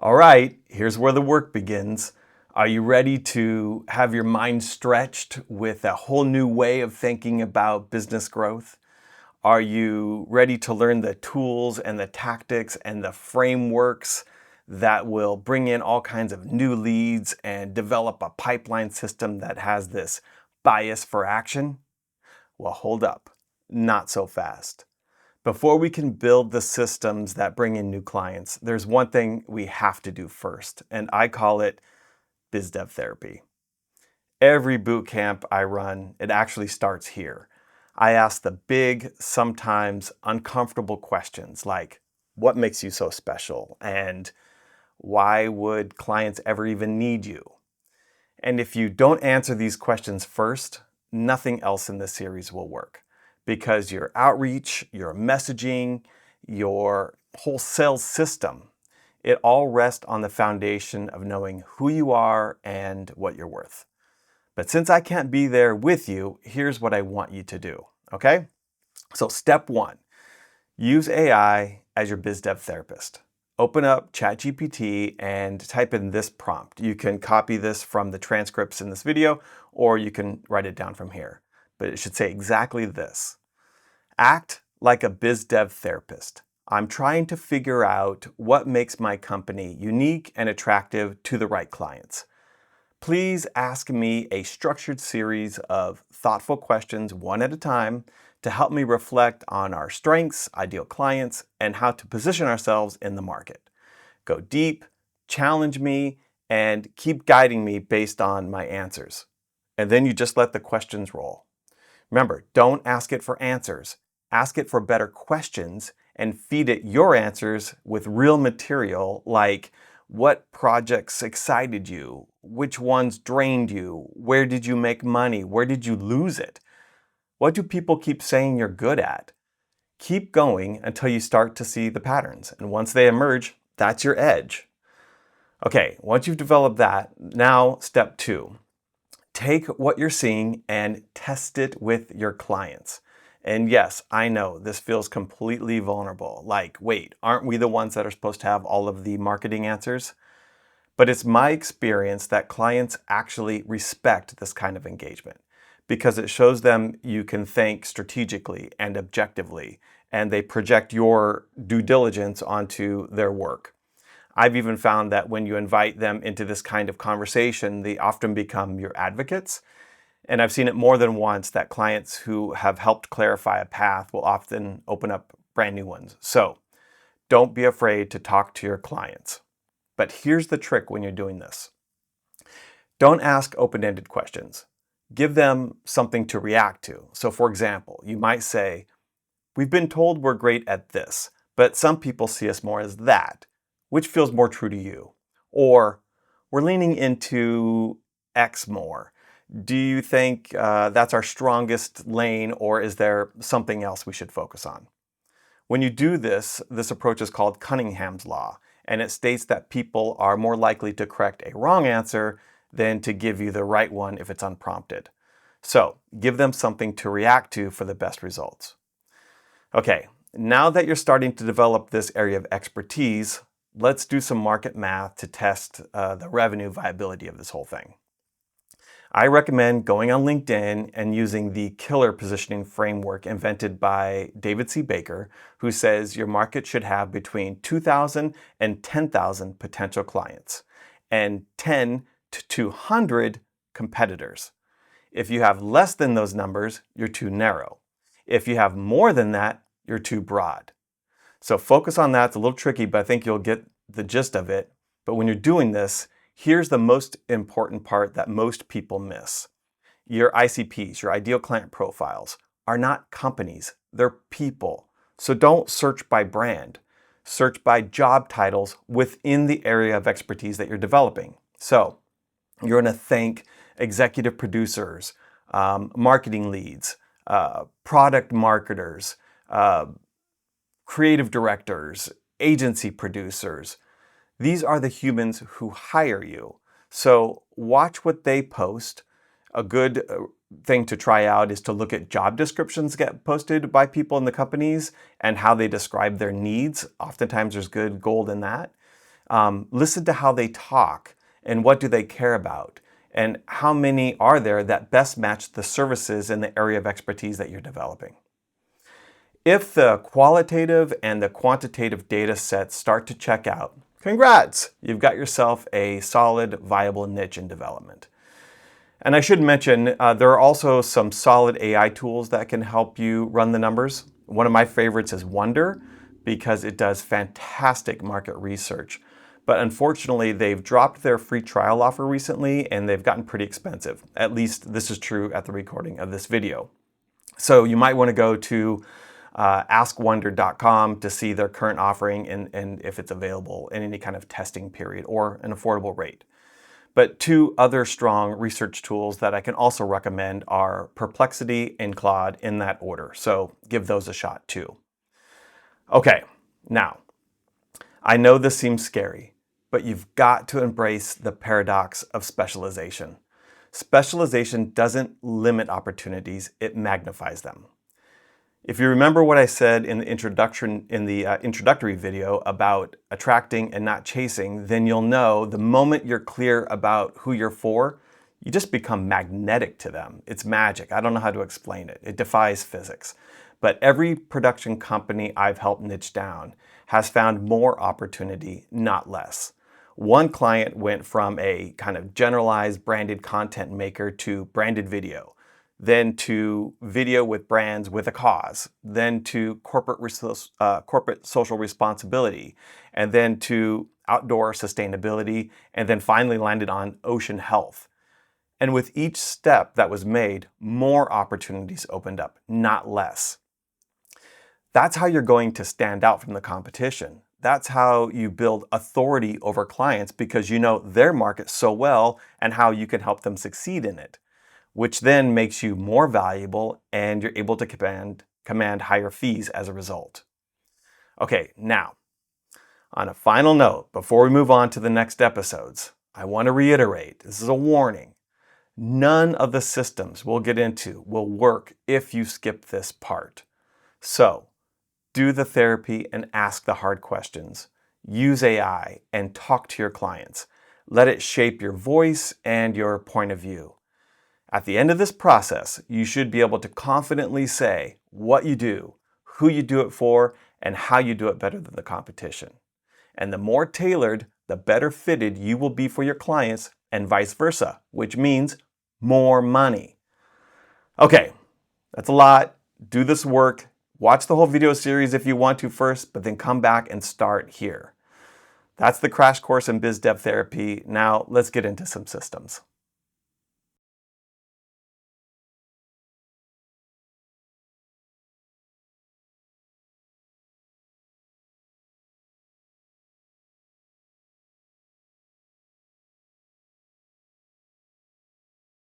All right, here's where the work begins. Are you ready to have your mind stretched with a whole new way of thinking about business growth? Are you ready to learn the tools and the tactics and the frameworks that will bring in all kinds of new leads and develop a pipeline system that has this bias for action? Well, hold up, not so fast. Before we can build the systems that bring in new clients, there's one thing we have to do first, and I call it BizDev Therapy. Every boot camp I run, it actually starts here. I ask the big, sometimes uncomfortable questions like, what makes you so special? And why would clients ever even need you? And if you don't answer these questions first, nothing else in this series will work because your outreach, your messaging, your whole sales system, it all rests on the foundation of knowing who you are and what you're worth. But since I can't be there with you, here's what I want you to do, okay? So step one, use AI as your BizDev therapist. Open up ChatGPT and type in this prompt. You can copy this from the transcripts in this video, or you can write it down from here. But it should say exactly this. Act like a BizDev therapist. I'm trying to figure out what makes my company unique and attractive to the right clients. Please ask me a structured series of thoughtful questions one at a time to help me reflect on our strengths, ideal clients, and how to position ourselves in the market. Go deep, challenge me, and keep guiding me based on my answers. And then you just let the questions roll. Remember, don't ask it for answers. Ask it for better questions and feed it your answers with real material like what projects excited you, which ones drained you, where did you make money, where did you lose it? What do people keep saying you're good at? Keep going until you start to see the patterns. And once they emerge, that's your edge. Okay, once you've developed that, now step two. Take what you're seeing and test it with your clients. And yes, I know this feels completely vulnerable. Like, wait, aren't we the ones that are supposed to have all of the marketing answers? But it's my experience that clients actually respect this kind of engagement because it shows them you can think strategically and objectively, and they project your due diligence onto their work. I've even found that when you invite them into this kind of conversation, they often become your advocates. And I've seen it more than once that clients who have helped clarify a path will often open up brand new ones. So don't be afraid to talk to your clients. But here's the trick when you're doing this. Don't ask open-ended questions. Give them something to react to. So for example, you might say, we've been told we're great at this, but some people see us more as that. Which feels more true to you? Or we're leaning into X more. Do you think that's our strongest lane, or is there something else we should focus on? When you do this, this approach is called Cunningham's Law, and it states that people are more likely to correct a wrong answer than to give you the right one if it's unprompted. So give them something to react to for the best results. Okay, now that you're starting to develop this area of expertise, let's do some market math to test the revenue viability of this whole thing. I recommend going on LinkedIn and using the killer positioning framework invented by David C. Baker, who says your market should have between 2,000 and 10,000 potential clients and 10 to 200 competitors. If you have less than those numbers, you're too narrow. If you have more than that, you're too broad. So focus on that. It's a little tricky, but I think you'll get the gist of it. But when you're doing this, here's the most important part that most people miss. Your ICPs, your ideal client profiles, are not companies, they're people. So don't search by brand. Search by job titles within the area of expertise that you're developing. So you're going to thank executive producers, marketing leads, product marketers, creative directors, agency producers. These are the humans who hire you. So watch what they post. A good thing to try out is to look at job descriptions get posted by people in the companies and how they describe their needs. Oftentimes there's good gold in that. Listen to how they talk and what do they care about, and how many are there that best match the services in the area of expertise that you're developing. If the qualitative and the quantitative data sets start to check out, congrats! You've got yourself a solid, viable niche in development. And I should mention, there are also some solid AI tools that can help you run the numbers. One of my favorites is Wonder, because it does fantastic market research. But unfortunately, they've dropped their free trial offer recently, and they've gotten pretty expensive. At least this is true at the recording of this video. So you might want to go to askwonder.com to see their current offering and if it's available in any kind of testing period or an affordable rate. But two other strong research tools that I can also recommend are Perplexity and Claude, in that order. So give those a shot too. Okay, now, I know this seems scary, but you've got to embrace the paradox of specialization. Specialization doesn't limit opportunities, it magnifies them. If you remember what I said in the introductory video about attracting and not chasing, then you'll know the moment you're clear about who you're for, you just become magnetic to them. It's magic. I don't know how to explain it. It defies physics. But every production company I've helped niche down has found more opportunity, not less. One client went from a kind of generalized branded content maker to branded video, then to video with brands with a cause, then to corporate social responsibility, and then to outdoor sustainability, and then finally landed on ocean health. And with each step that was made, more opportunities opened up, not less. That's how you're going to stand out from the competition. That's how you build authority over clients, because you know their market so well and how you can help them succeed in it, which then makes you more valuable and you're able to command higher fees as a result. Okay, now, on a final note, before we move on to the next episodes, I want to reiterate, this is a warning. None of the systems we'll get into will work if you skip this part. So, do the therapy and ask the hard questions. Use AI and talk to your clients. Let it shape your voice and your point of view. At the end of this process, you should be able to confidently say what you do, who you do it for, and how you do it better than the competition. And the more tailored, the better fitted you will be for your clients, and vice versa, which means more money. Okay, that's a lot. Do this work. Watch the whole video series if you want to first, but then come back and start here. That's the crash course in BizDev Therapy. Now let's get into some systems.